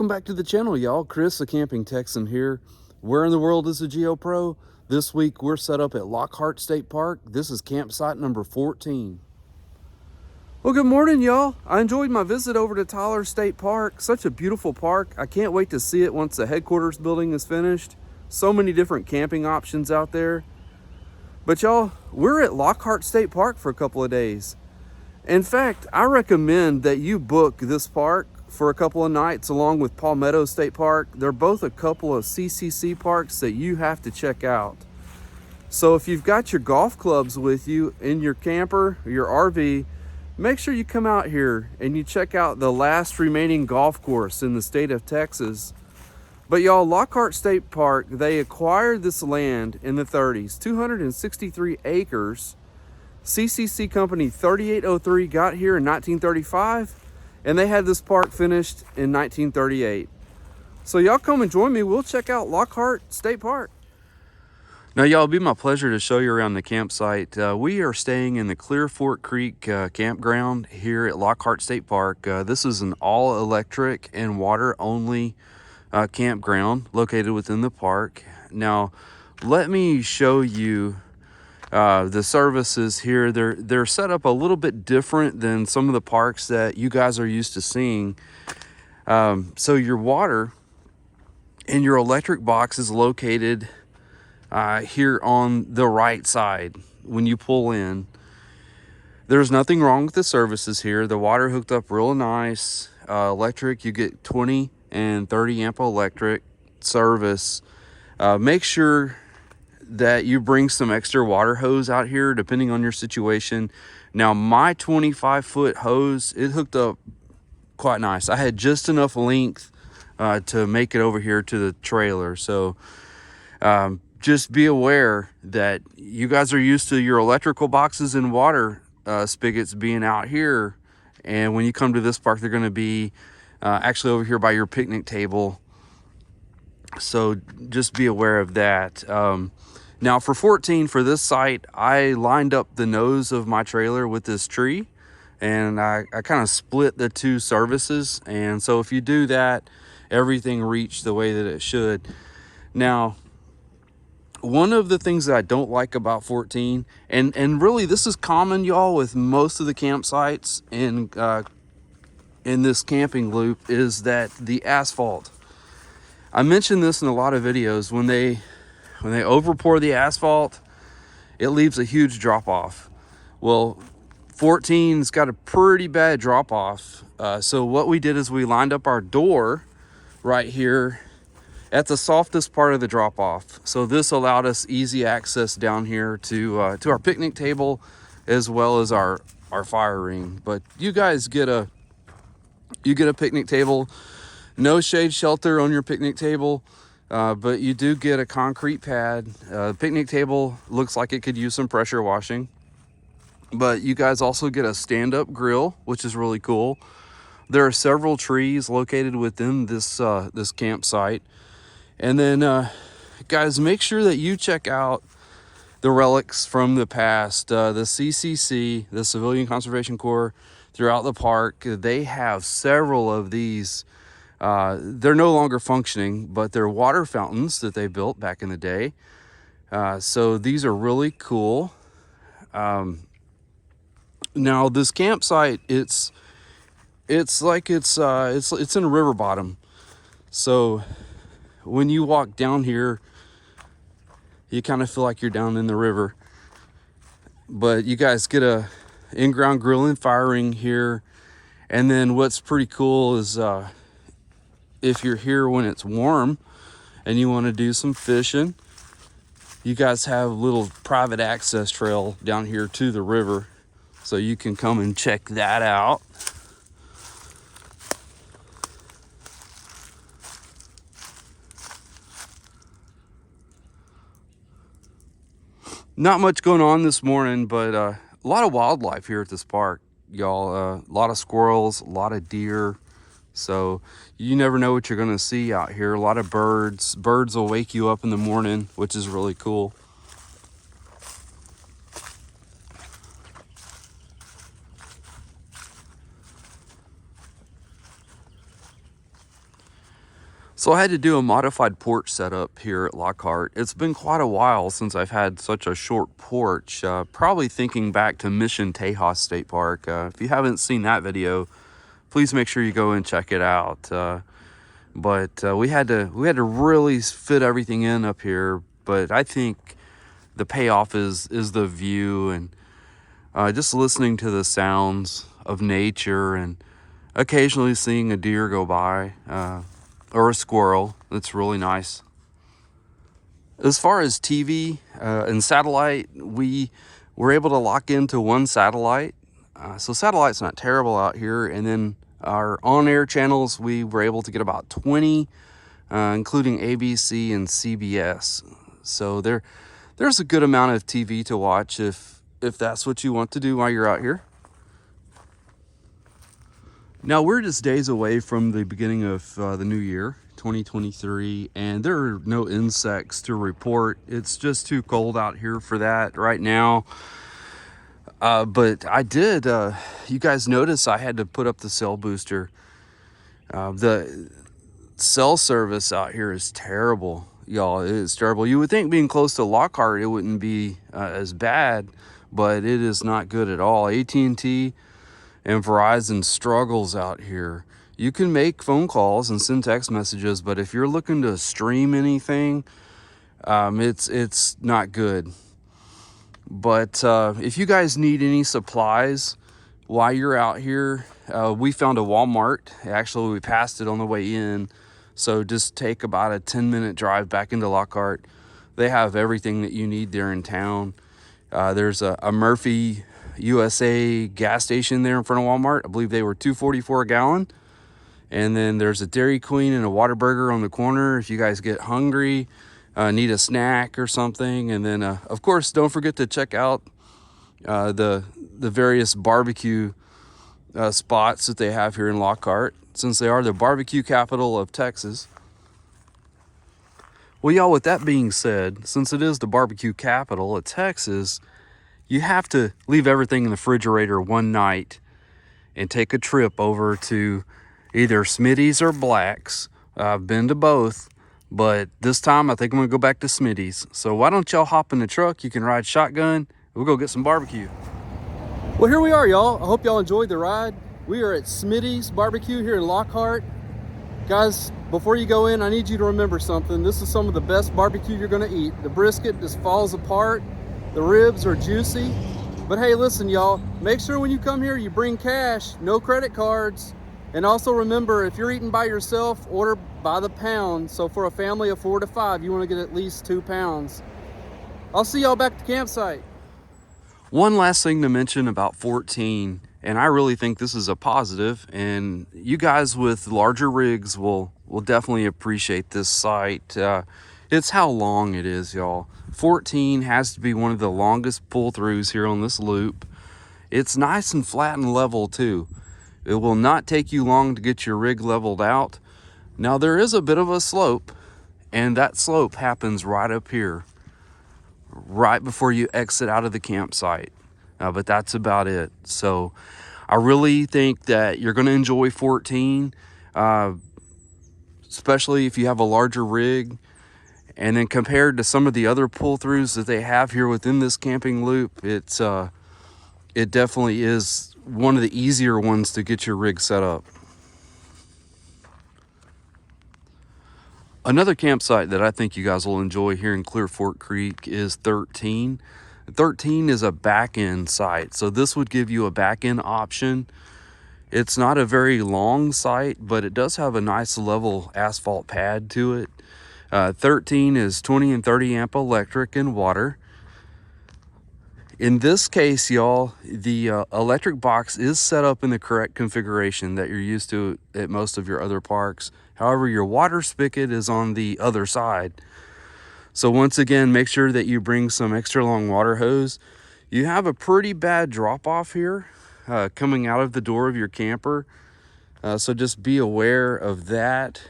Welcome back to the channel, y'all. Chris, the Camping Texan here. Where in the world is the GeoPro? This week we're set up at Lockhart State Park. This is campsite number 14. Well, good morning, y'all. I enjoyed my visit over to Tyler State Park. Such a beautiful park. I can't wait to see it once the headquarters building is finished. So many different camping options out there. But y'all, we're at Lockhart State Park for a couple of days. In fact, I recommend that you book this park for a couple of nights along with Palmetto State Park. They're both a couple of CCC parks that you have to check out. So if you've got your golf clubs with you in your camper or your RV, make sure you come out here and you check out the last remaining golf course in the state of Texas. But y'all, Lockhart State Park, they acquired this land in the 30s, 263 acres. CCC Company 3803 got here in 1935, and they had this park finished in 1938. So y'all come and join me. We'll check out Lockhart State Park. Now, y'all, it'll be my pleasure to show you around the campsite. We are staying in the Clear Fork Creek campground here at Lockhart State Park. This is an all-electric and water-only campground located within the park. Now, let me show you the services here. They're set up a little bit different than some of the parks that you guys are used to seeing. So your water and your electric box is located here on the right side when you pull in. There's nothing wrong with the services here. The water hooked up real nice. Electric, you get 20 and 30 amp electric service. Make sure that you bring some extra water hose out here depending on your situation. Now, my 25-foot hose, it hooked up quite nice. I had just enough length to make it over here to the trailer. So just be aware that you guys are used to your electrical boxes and water spigots being out here, and when you come to this park, they're going to be actually over here by your picnic table. So just be aware of that. Now for 14, for this site, I lined up the nose of my trailer with this tree, and I kind of split the two services. And so if you do that, everything reached the way that it should. Now, one of the things that I don't like about 14, and really this is common, y'all, with most of the campsites in this camping loop, is that the asphalt. I mentioned this in a lot of videos. When they overpour the asphalt, it leaves a huge drop off. Well, 14's got a pretty bad drop off. So what we did is we lined up our door right here at the softest part of the drop off. So this allowed us easy access down here to our picnic table, as well as our fire ring. But you guys get a picnic table. No shade shelter on your picnic table, but you do get a concrete pad. The picnic table looks like it could use some pressure washing, but you guys also get a stand-up grill, which is really cool. There are several trees located within this campsite. And then guys, make sure that you check out the relics from the past. The CCC, the Civilian Conservation Corps, throughout the park, they have several of these. They're no longer functioning, but they're water fountains that they built back in the day. So these are really cool. Now this campsite, it's like it's in a river bottom. So when you walk down here, you kind of feel like you're down in the river. But you guys get a in-ground grill and fire ring here. And then what's pretty cool is if you're here when it's warm and you want to do some fishing, you guys have a little private access trail down here to the river, so you can come and check that out. Not much going on this morning, but a lot of wildlife here at this park, y'all. A lot of squirrels, a lot of deer. So you never know what you're going to see out here. A lot of birds. Birds will wake you up in the morning, which is really cool. So I had to do a modified porch setup here at Lockhart. It's been quite a while since I've had such a short porch, probably thinking back to Mission Tejas State Park. If you haven't seen that video, please make sure you go and check it out. But we had to really fit everything in up here. But I think the payoff is the view and just listening to the sounds of nature and occasionally seeing a deer go by. Or a squirrel. It's really nice. As far as TV and satellite, we were able to lock into one satellite. So satellite's not terrible out here. And then our on-air channels, we were able to get about 20, including ABC and CBS. So there's a good amount of TV to watch if that's what you want to do while you're out here. Now, we're just days away from the beginning of the new year, 2023, and there are no insects to report. It's just too cold out here for that right now. But I did, you guys notice I had to put up the cell booster. The cell service out here is terrible, y'all. It is terrible. You would think being close to Lockhart, it wouldn't be as bad, but it is not good at all. AT&T and Verizon struggles out here. You can make phone calls and send text messages, but if you're looking to stream anything, it's not good. But if you guys need any supplies while you're out here, we found a Walmart. Actually, we passed it on the way in, so just take about a 10-minute drive back into Lockhart. They have everything that you need there in town. There's a Murphy USA gas station there in front of Walmart. I believe they were $2.44 a gallon. And then there's a Dairy Queen and a Whataburger on the corner if you guys get hungry, need a snack or something. And then of course, don't forget to check out the various barbecue spots that they have here in Lockhart, since they are the barbecue capital of Texas. Well, y'all, with that being said, since it is the barbecue capital of Texas, you have to leave everything in the refrigerator one night and take a trip over to either Smitty's or Black's. I've been to both, but this time I think I'm gonna go back to Smitty's. So why don't y'all hop in the truck? You can ride shotgun. We'll go get some barbecue. Well, here we are, y'all. I hope y'all enjoyed the ride. We are at Smitty's Barbecue here in Lockhart. Guys, before you go in, I need you to remember something. This is some of the best barbecue you're gonna eat. The brisket just falls apart. The ribs are juicy. But hey, listen, y'all, make sure when you come here, you bring cash, no credit cards. And also remember, if you're eating by yourself, order by the pound. So for a family of 4 to 5, you want to get at least 2 pounds. I'll see y'all back at the campsite. One last thing to mention about 14, and I really think this is a positive, and you guys with larger rigs will definitely appreciate this site. It's how long it is, y'all. 14 has to be one of the longest pull-throughs here on this loop. It's nice and flat and level too. It will not take you long to get your rig leveled out. Now there is a bit of a slope, and that slope happens right up here, right before you exit out of the campsite. But that's about it. So I really think that you're going to enjoy 14, especially if you have a larger rig. And then compared to some of the other pull-throughs that they have here within this camping loop, it definitely is one of the easier ones to get your rig set up. Another campsite that I think you guys will enjoy here in Clear Fork Creek is 13. 13 is a back-end site, so this would give you a back-end option. It's not a very long site, but it does have a nice level asphalt pad to it. 13 is 20 and 30 amp electric and water. In this case, y'all, the electric box is set up in the correct configuration that you're used to at most of your other parks. However, your water spigot is on the other side. So once again, make sure that you bring some extra long water hose. You have a pretty bad drop off here coming out of the door of your camper. So just be aware of that.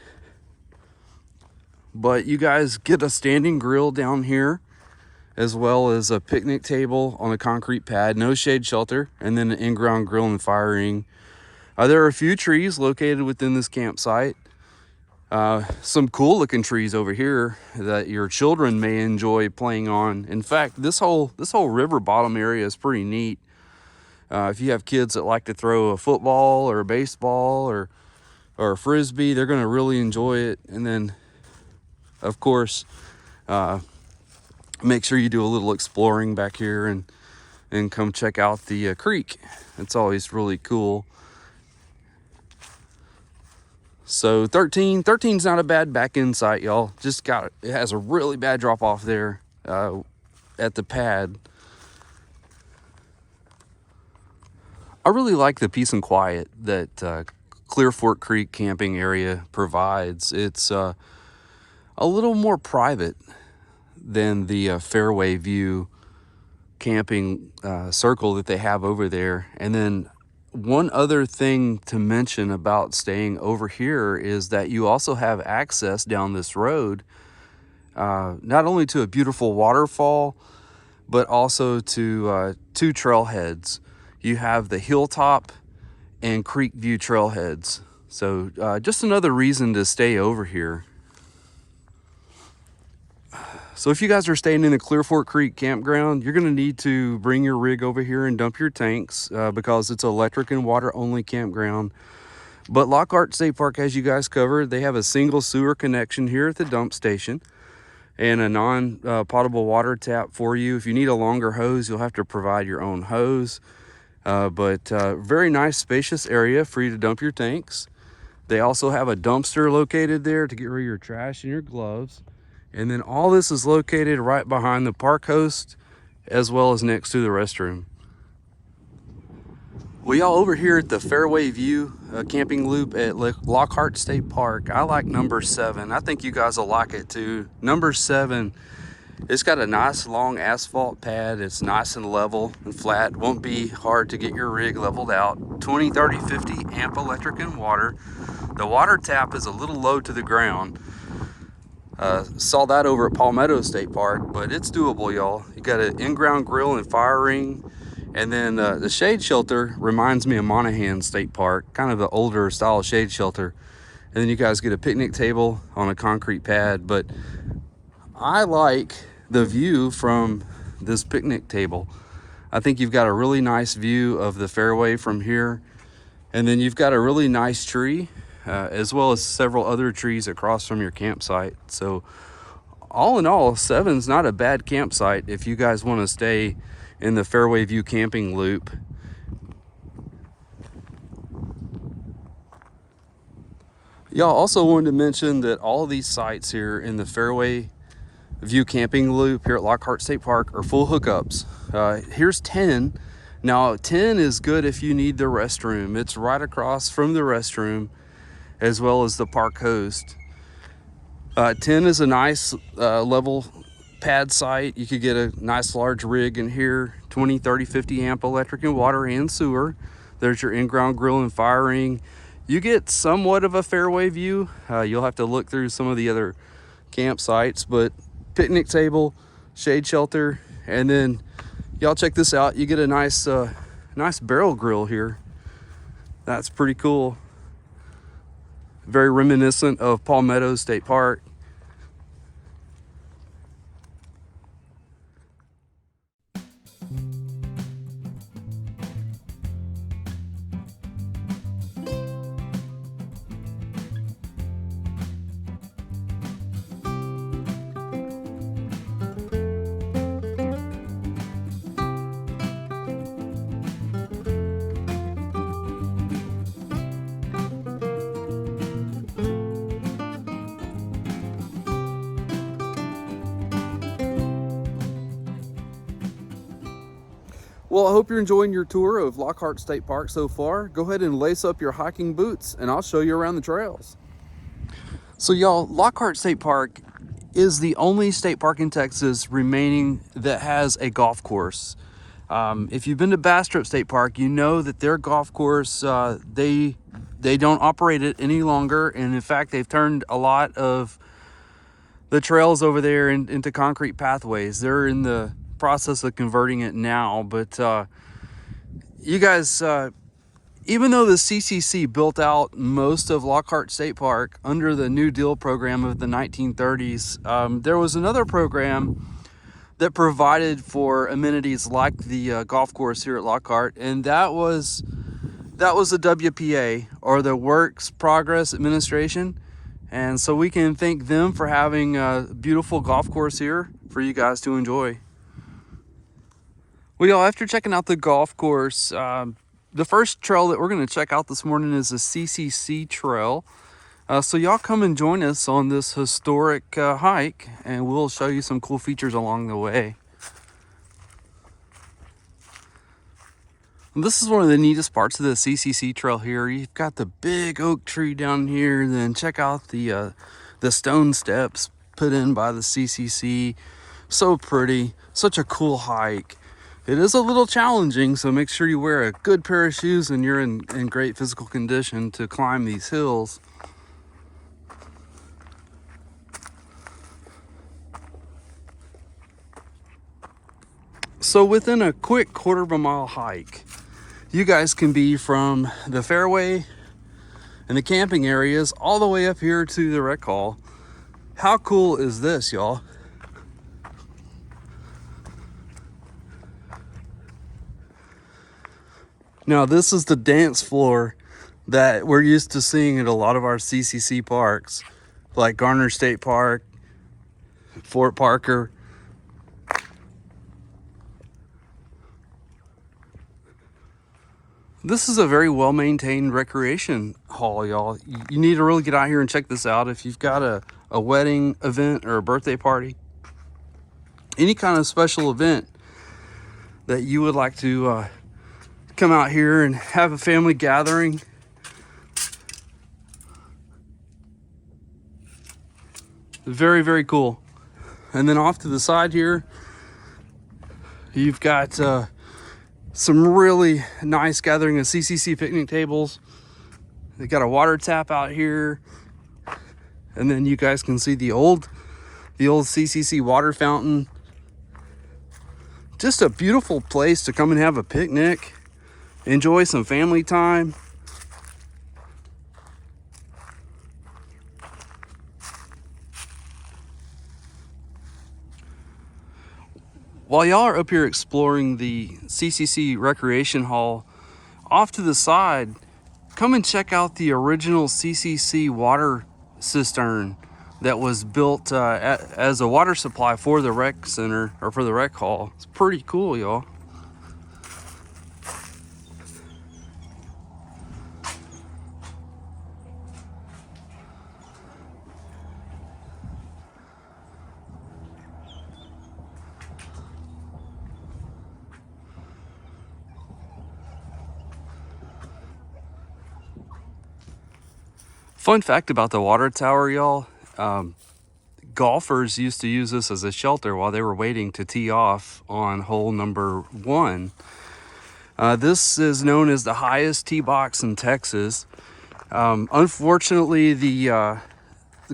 But you guys get a standing grill down here, as well as a picnic table on a concrete pad, no shade shelter, and then an in-ground grill and firing. There are a few trees located within this campsite. Some cool looking trees over here that your children may enjoy playing on. In fact, this whole river bottom area is pretty neat. If you have kids that like to throw a football or a baseball or a frisbee, they're going to really enjoy it. And then, of course, make sure you do a little exploring back here and come check out the creek. It's always really cool. So 13's not a bad back end site, y'all. Just it has a really bad drop off there at the pad. I really like the peace and quiet that Clear Fork Creek camping area provides. It's a little more private than the Fairway View camping circle that they have over there. And then one other thing to mention about staying over here is that you also have access down this road, not only to a beautiful waterfall, but also to two trailheads. You have the Hilltop and Creek View trailheads. So just another reason to stay over here. So if you guys are staying in the Clear Fork Creek campground, you're going to need to bring your rig over here and dump your tanks because it's electric and water only campground. But Lockhart State Park has you guys covered. They have a single sewer connection here at the dump station and a non-potable water tap for you. If you need a longer hose, you'll have to provide your own hose. But very nice, spacious area for you to dump your tanks. They also have a dumpster located there to get rid of your trash and your gloves. And then all this is located right behind the park host as well as next to the restroom. Well, y'all, over here at the Fairway View camping loop at Lockhart State Park, I like number 7. I think you guys will like it too. Number 7, it's got a nice long asphalt pad. It's nice and level and flat. Won't be hard to get your rig leveled out. 20, 30, 50 amp electric and water. The water tap is a little low to the ground. Saw that over at Palmetto State Park, but it's doable, y'all. You got an in-ground grill and fire ring, and then the shade shelter reminds me of Monaghan State Park, kind of the older style shade shelter. And then you guys get a picnic table on a concrete pad. But I like the view from this picnic table. I think you've got a really nice view of the fairway from here, and then you've got a really nice tree. As well as several other trees across from your campsite. So all in all, 7's not a bad campsite if you guys want to stay in the Fairway View camping loop. Y'all, also wanted to mention that all of these sites here in the Fairway View camping loop here at Lockhart State Park are full hookups. Here's 10. Now 10 is good if you need the restroom. It's right across from the restroom as well as the park host. 10 is a nice level pad site. You could get a nice large rig in here, 20, 30, 50 amp electric and water and sewer. There's your in-ground grill and fire ring. You get somewhat of a fairway view. You'll have to look through some of the other campsites, but picnic table, shade shelter, and then y'all check this out. You get a nice barrel grill here. That's pretty cool. Very reminiscent of Palmetto State Park. Well, I hope you're enjoying your tour of Lockhart State Park so far. Go ahead and lace up your hiking boots and I'll show you around the trails. So y'all, Lockhart State Park is the only state park in Texas remaining that has a golf course. If you've been to Bastrop State Park, you know that their golf course, they don't operate it any longer. And in fact, they've turned a lot of the trails over there into concrete pathways. They're in the process of converting it now, but you guys, Even though the CCC built out most of Lockhart State Park under the New Deal program of the 1930s, there was another program that provided for amenities like the golf course here at Lockhart, and that was the WPA, or the Works Progress Administration. And so we can thank them for having a beautiful golf course here for you guys to enjoy. Well, y'all, after checking out the golf course, the first trail that we're going to check out this morning is the CCC Trail. So y'all come and join us on this historic hike, and we'll show you some cool features along the way. And this is one of the neatest parts of the CCC Trail here. You've got the big oak tree down here, and then check out the stone steps put in by the CCC. So pretty, such a cool hike. It is a little challenging, so make sure you wear a good pair of shoes and you're in great physical condition to climb these hills. So within a quick 1/4 of a mile hike, you guys can be from the fairway and the camping areas all the way up here to the rec hall. How cool is this, y'all? Now, this is the dance floor that we're used to seeing at a lot of our CCC parks, like Garner State Park, Fort Parker. This is a very well-maintained recreation hall, y'all. You need to really get out here and check this out. If you've got a wedding event or a birthday party, any kind of special event that you would like to come out here and have a family gathering. Very, very cool. And then off to the side here, you've got some really nice gathering of CCC picnic tables. They got a water tap out here, and then you guys can see the old CCC water fountain. Just a beautiful place to come and have a picnic, enjoy some family time. While y'all are up here exploring the CCC Recreation Hall, off to the side, come and check out the original CCC water cistern that was built as a water supply for the rec center, or for the rec hall. It's pretty cool, y'all. Fun fact about the water tower, y'all. Golfers used to use this as a shelter while they were waiting to tee off on hole number 1. This is known as the highest tee box in Texas. Unfortunately, the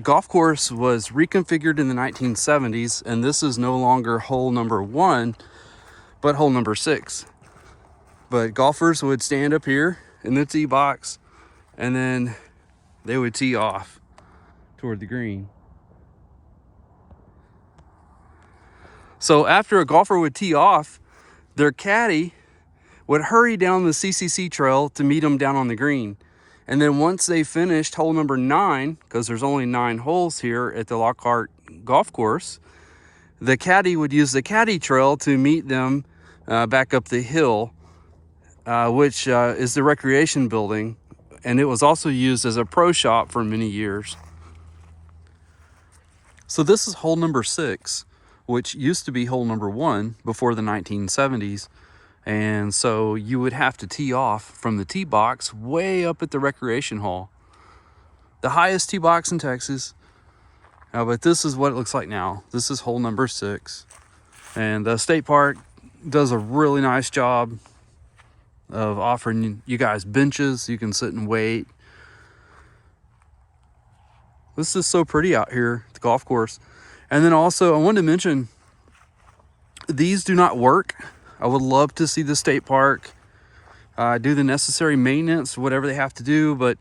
golf course was reconfigured in the 1970s, and this is no longer hole number 1, but hole number 6. But golfers would stand up here in the tee box, and then they would tee off toward the green. So after a golfer would tee off, their caddy would hurry down the CCC trail to meet them down on the green. And then once they finished hole number 9, because there's only 9 holes here at the Lockhart golf course, the caddy would use the caddy trail to meet them back up the hill, which is the recreation building. And it was also used as a pro shop for many years. So this is hole number 6, which used to be hole number 1 before the 1970s. And so you would have to tee off from the tee box way up at the recreation hall. The highest tee box in Texas. But this is what it looks like now. This is hole number 6. And the state park does a really nice job of offering you guys benches you can sit and wait. This is so pretty out here at the golf course. And then also I wanted to mention, these do not work. I would love to see the state park do the necessary maintenance, whatever they have to do. But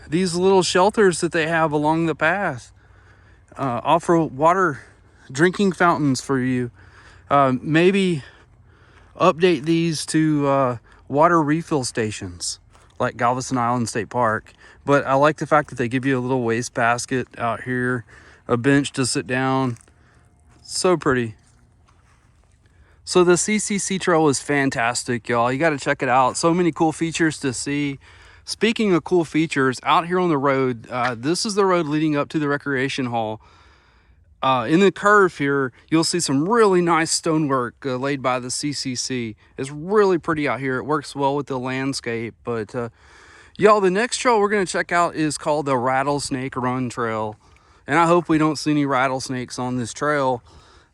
these little shelters that they have along the path offer water drinking fountains for you. Maybe update these to water refill stations like Galveston Island State Park. But I like the fact that they give you a little waste basket out here, a bench to sit down. So pretty. So the CCC Trail is fantastic, y'all. You got to check it out. So many cool features to see. Speaking of cool features, out here on the road, this is the road leading up to the recreation hall. In the curve here, you'll see some really nice stonework laid by the CCC. It's really pretty out here. It works well with the landscape. But y'all, the next trail we're going to check out is called the Rattlesnake Run Trail. And I hope we don't see any rattlesnakes on this trail.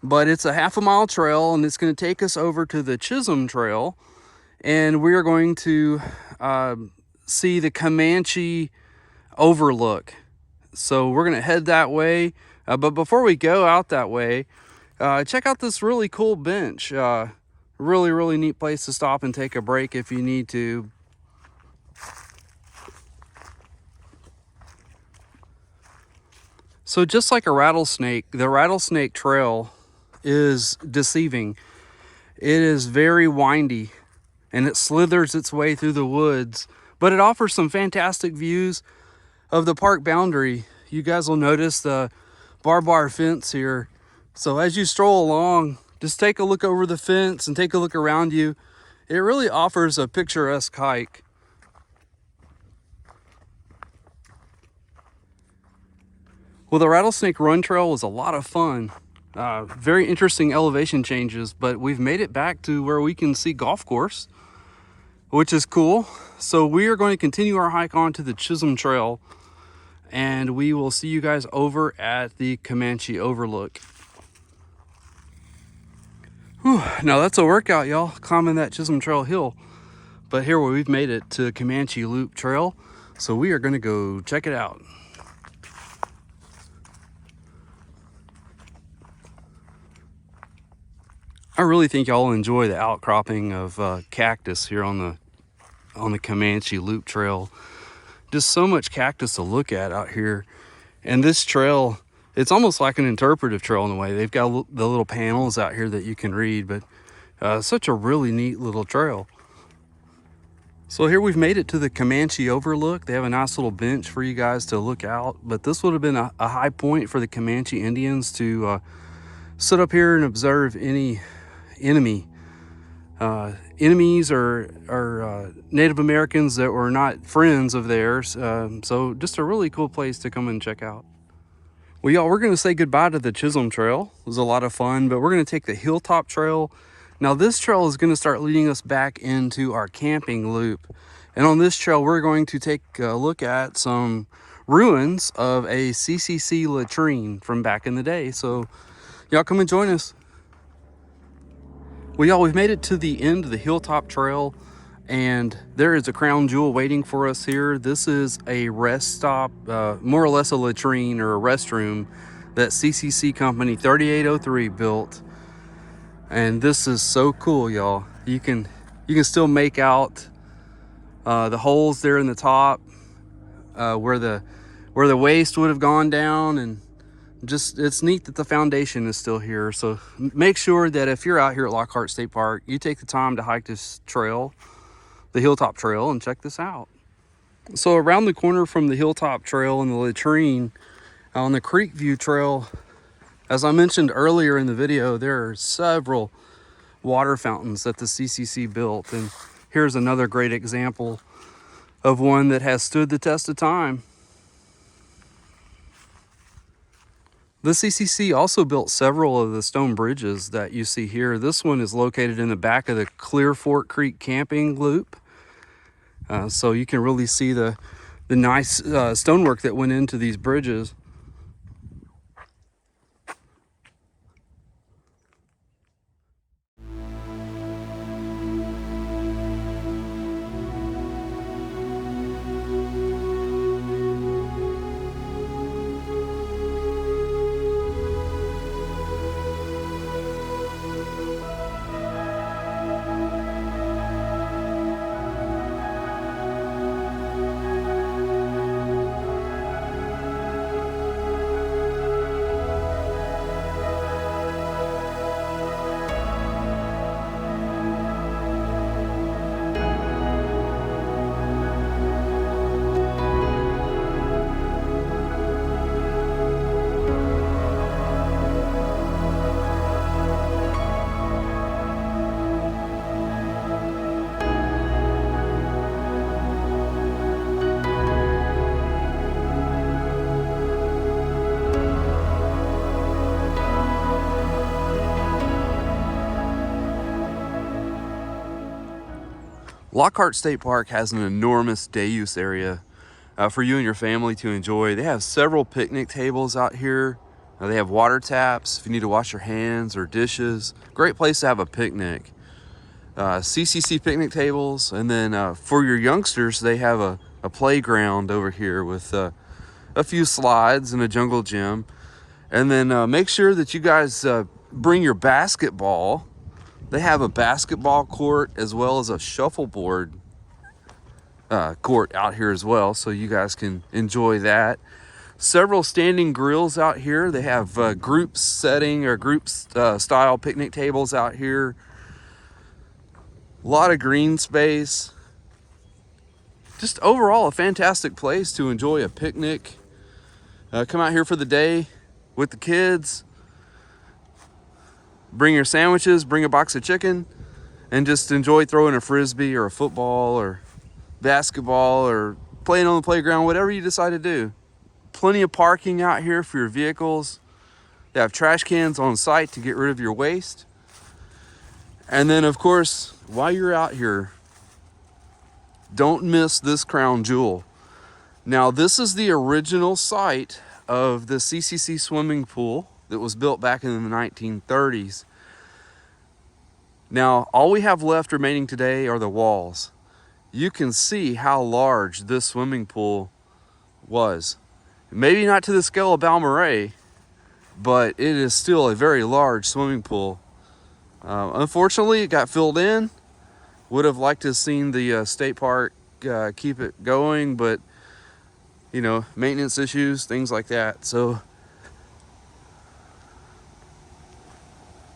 But it's a half-a-mile trail, and it's going to take us over to the Chisholm Trail. And we are going to see the Comanche overlook. So we're going to head that way. But before we go out that way, check out this really cool bench. Really neat place to stop and take a break if you need to. So just like a rattlesnake, the Rattlesnake Trail is deceiving. It is very windy and it slithers its way through the woods, but it offers some fantastic views of the park boundary. You guys will notice the barbed wire fence here. So as you stroll along, just take a look over the fence and take a look around you. It really offers a picturesque hike. Well, the Rattlesnake Run Trail was a lot of fun. Very interesting elevation changes, but we've made it back to where we can see golf course, which is cool. So we are going to continue our hike on to the Chisholm Trail, and we will see you guys over at the Comanche Overlook. Whew, now that's a workout, y'all, climbing that Chisholm Trail hill. But here we've made it to Comanche Loop Trail, so we are going to go check it out. I really think y'all enjoy the outcropping of cactus here on the Comanche Loop Trail. Just so much cactus to look at out here. And this trail, it's almost like an interpretive trail in a way. They've got the little panels out here that you can read, but such a really neat little trail. So here we've made it to the Comanche Overlook. They have a nice little bench for you guys to look out, but this would have been a high point for the Comanche Indians to sit up here and observe any enemies or Native Americans that were not friends of theirs. So just a really cool place to come and check out. Well, y'all, we're going to say goodbye to the Chisholm Trail. It was a lot of fun, but we're going to take the Hilltop Trail. Now this trail is going to start leading us back into our camping loop. And on this trail, we're going to take a look at some ruins of a CCC latrine from back in the day. So y'all come and join us. Well, y'all, we've made it to the end of the Hilltop Trail, and there is a crown jewel waiting for us here. This is a rest stop, more or less a latrine or a restroom that CCC Company 3803 built. And this is so cool, y'all. You can still make out the holes there in the top where the waste would have gone down, and just it's neat that the foundation is still here. So make sure that if you're out here at Lockhart State Park, you take the time to hike this trail, the Hilltop Trail, and check this out. So around the corner from the Hilltop Trail and the latrine, on the Creek View Trail, as I mentioned earlier in the video, there are several water fountains that the CCC built, and here's another great example of one that has stood the test of time. The CCC also built several of the stone bridges that you see here. This one is located in the back of the Clear Fork Creek camping loop. So you can really see the nice stonework that went into these bridges. Lockhart State Park has an enormous day use area for you and your family to enjoy. They have several picnic tables out here. They have water taps if you need to wash your hands or dishes. Great place to have a picnic. CCC picnic tables, and then for your youngsters, they have a playground over here with a few slides and a jungle gym. And then make sure that you guys bring your basketball. They have a basketball court as well as a shuffleboard court out here as well, so you guys can enjoy that. Several standing grills out here. They have group setting or group style picnic tables out here. A lot of green space. Just overall a fantastic place to enjoy a picnic. Come out here for the day with the kids. Bring your sandwiches, bring a box of chicken, and just enjoy throwing a frisbee or a football or basketball or playing on the playground, whatever you decide to do. Plenty of parking out here for your vehicles. They have trash cans on site to get rid of your waste. And then, of course, while you're out here, don't miss this crown jewel. Now, this is the original site of the CCC swimming pool that was built back in the 1930s. Now, all we have left remaining today are the walls. You can see how large this swimming pool was. Maybe not to the scale of Balmorhea, but it is still a very large swimming pool. Unfortunately, it got filled in. Would have liked to have seen the state park keep it going, but you know, maintenance issues, things like that. So,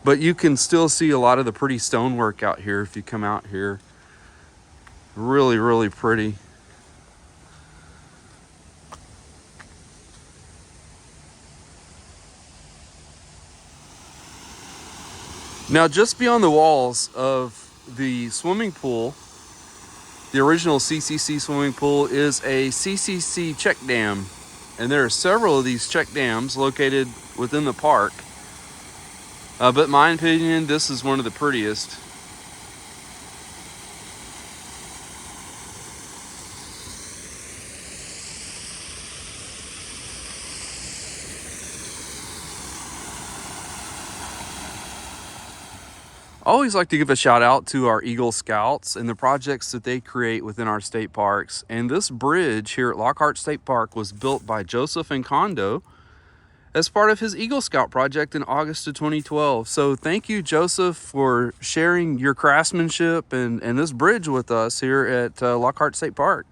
but you can still see a lot of the pretty stonework out here if you come out here. Really, really pretty. Now, just beyond the walls of the swimming pool, the original CCC swimming pool, is a CCC Check Dam. And there are several of these check dams located within the park. But in my opinion, this is one of the prettiest. I always like to give a shout out to our Eagle Scouts and the projects that they create within our state parks. And this bridge here at Lockhart State Park was built by Joseph Nkondo as part of his Eagle Scout project in August of 2012. So thank you, Joseph, for sharing your craftsmanship and this bridge with us here at Lockhart State Park.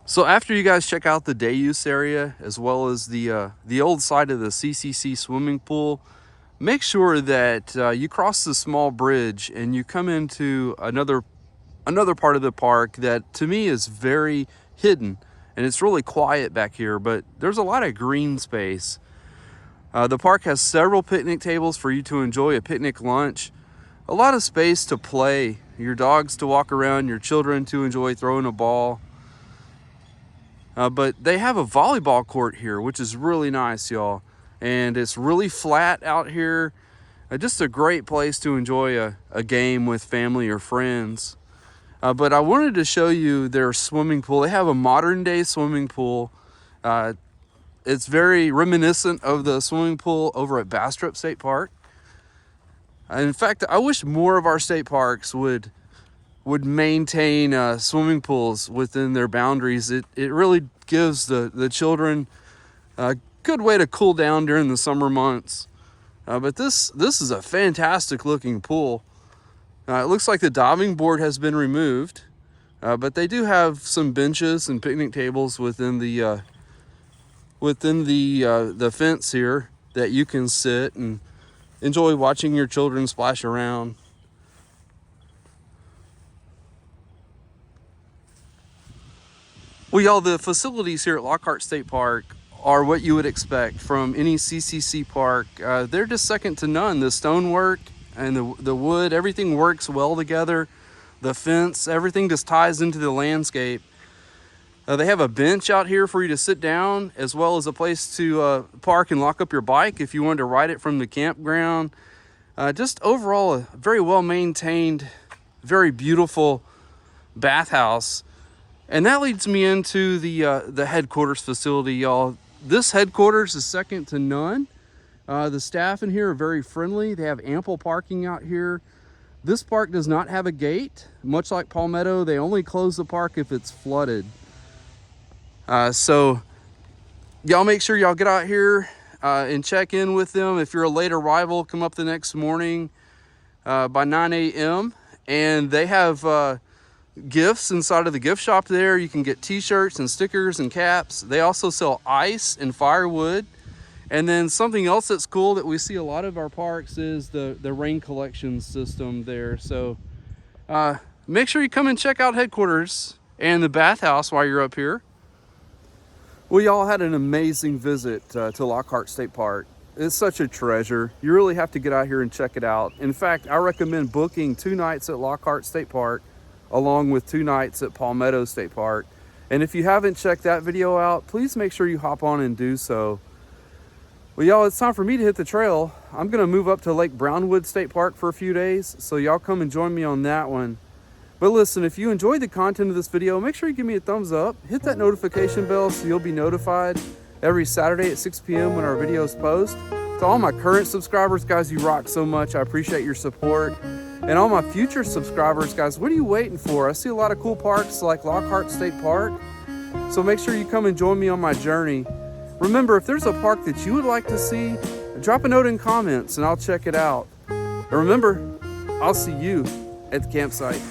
So after you guys check out the day use area as well as the old side of the CCC swimming pool, make sure that you cross the small bridge and you come into another part of the park that to me is very hidden, and it's really quiet back here, but there's a lot of green space. The park has several picnic tables for you to enjoy a picnic lunch, a lot of space to play, your dogs to walk around, your children to enjoy throwing a ball. But they have a volleyball court here, which is really nice, y'all. And it's really flat out here. Just a great place to enjoy a game with family or friends. But I wanted to show you their swimming pool. They have a modern day swimming pool. It's very reminiscent of the swimming pool over at Bastrop State Park. In fact, I wish more of our state parks would maintain swimming pools within their boundaries. It really gives the children a good way to cool down during the summer months. But this is a fantastic looking pool. It looks like the diving board has been removed, but they do have some benches and picnic tables within the fence here that you can sit and enjoy watching your children splash around. Well, y'all, the facilities here at Lockhart State Park are what you would expect from any CCC park. They're just second to none. The stonework and the wood, everything works well together. The fence, everything just ties into the landscape. They have a bench out here for you to sit down, as well as a place to park and lock up your bike if you wanted to ride it from the campground. Just overall a very well maintained, very beautiful bathhouse. And that leads me into the headquarters facility, y'all. This headquarters is second to none. The staff in here are very friendly. They have ample parking out here. This park does not have a gate. Much like Palmetto, they only close the park if it's flooded. So y'all make sure y'all get out here and check in with them. If you're a late arrival, come up the next morning by 9 a.m. And they have gifts inside of the gift shop there. You can get t-shirts and stickers and caps. They also sell ice and firewood. And then something else that's cool that we see a lot of our parks is the rain collection system there. So make sure you come and check out headquarters and the bathhouse while you're up here. Well, y'all had an amazing visit to Lockhart State Park. It's such a treasure. You really have to get out here and check it out. In fact, I recommend booking 2 nights at Lockhart State Park along with 2 nights at Palmetto State Park. And if you haven't checked that video out, please make sure you hop on and do so. Well, y'all, it's time for me to hit the trail. I'm gonna move up to Lake Brownwood State Park for a few days, so y'all come and join me on that one. But listen, if you enjoyed the content of this video, make sure you give me a thumbs up, hit that notification bell so you'll be notified every Saturday at 6 p.m. when our videos post. To all my current subscribers, guys, you rock so much. I appreciate your support. And all my future subscribers, guys, what are you waiting for? I see a lot of cool parks like Lockhart State Park, so make sure you come and join me on my journey. Remember, if there's a park that you would like to see, drop a note in comments and I'll check it out. And remember, I'll see you at the campsite.